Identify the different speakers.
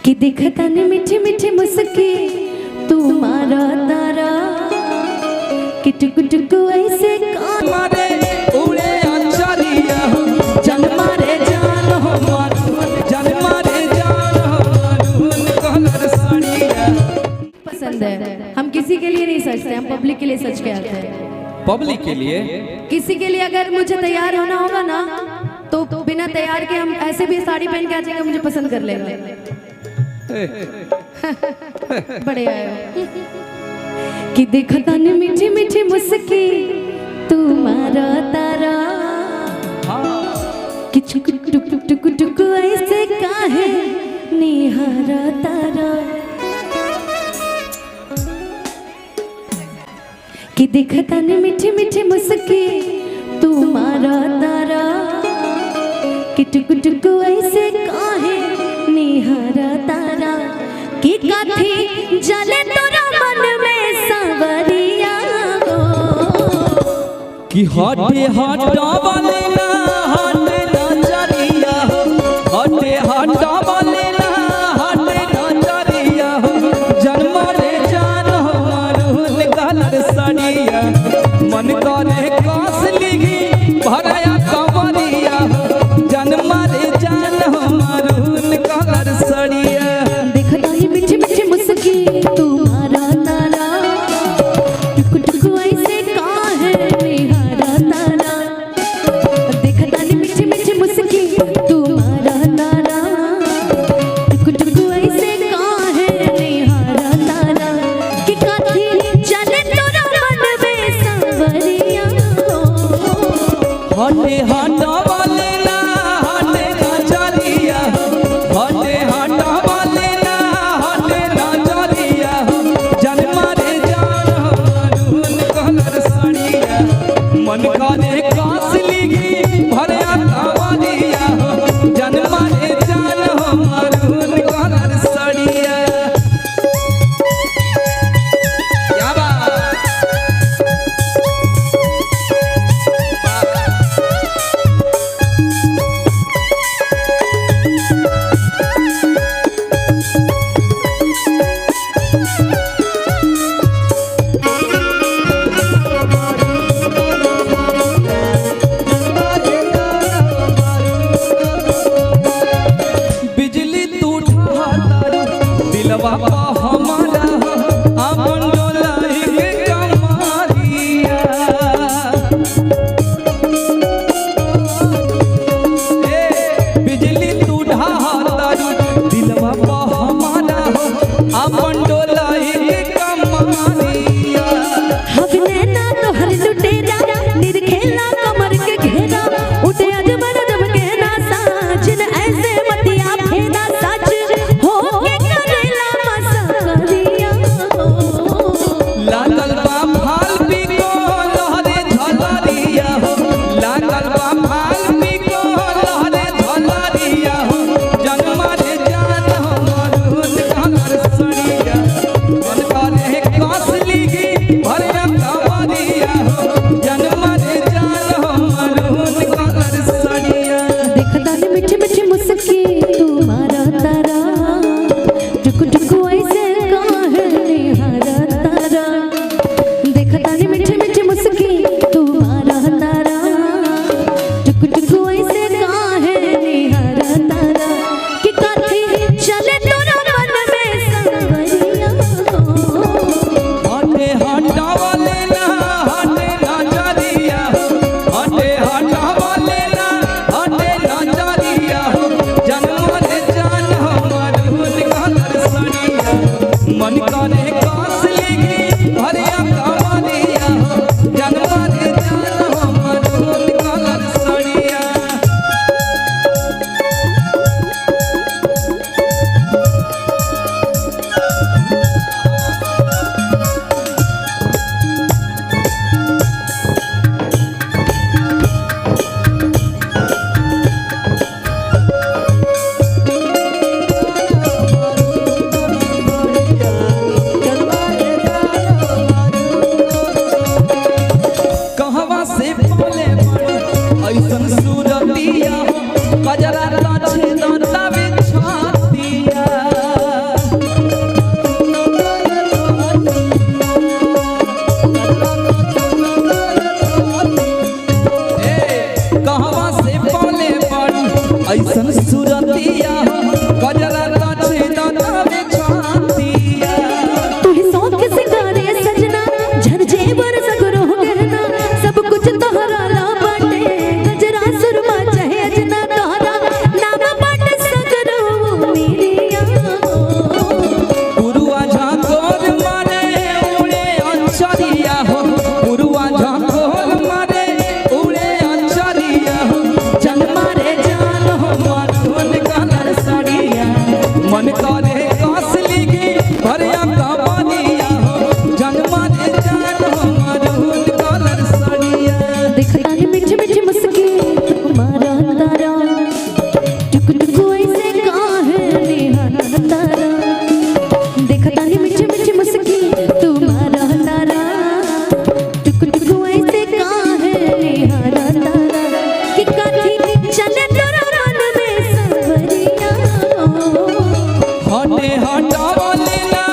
Speaker 1: कि दिखता ने मीठी मीठी मुस्की तू मारा तारा कि टुक टुक ऐसे कान
Speaker 2: मारे उड़े अंचलिया जन मारे जान हो जन मारे जान हो कलर साड़िया।
Speaker 1: पसंद है। हम किसी के लिए नहीं सजते, हम पब्लिक के लिए सज के आते हैं।
Speaker 2: पब्लिक के लिए
Speaker 1: किसी के लिए अगर मुझे तैयार होना होगा ना तो बिना तैयार के हम ऐसे भी साड़ी पहन के आ जाएंगे, मुझे पसंद कर लेगा। बड़े आए कि देखता ने मीठी मीठी मुस्की तू मारा तारा कि टुक टुक टुक टुक ऐसे काहे निहारा तारा कि देखता ने मीठी मीठी मुस्की तू मारा तारा कि टुक टुक ऐसे काहे निहारा तारा कि काथी जले तोरा मन में सांवरिया हो
Speaker 2: कि हटे हटा वाले ना हटे नजरिया हटे हटा वाले ना हटे नजरिया जन्म रे जान मारून कलर साड़िया मन करे कासलिगी भराया कवरिया जन्म रे जान मारून कलर साड़िया।
Speaker 1: देखता ही मीठी मीठी मुस्की तू मारा तारा टुक टुक ऐसे काहे निहारा तारा देखता ही मीठी मीठी मुस्की तू मारा तारा टुक टुक ऐसे काहे निहारा तारा कि काथी चले तोरा मन में सांवरिया हो
Speaker 2: हटे हटा वाले ना हटे नजरिया हटे हटा वाले ना हटे नजरिया जन्म रे जान मारून कलर साड़िया मन करे कासलिगी भरिया कवरिया जन्म रे जान मारून कलर साड़िया। क्या बात बिजली तू ढाता दिलवा हमारा अपन डोलाई के कमारिया बिजली तू ढाता दिलवा हमारा अपन डोलाई के कमारिया।
Speaker 1: हगने ना तो हर लुटेरा निरखेला कमर के घेरा उठे अजबर जब के ना साजन ऐसे मतिया फेदा सच हो के करेला
Speaker 2: हटे हटावले ना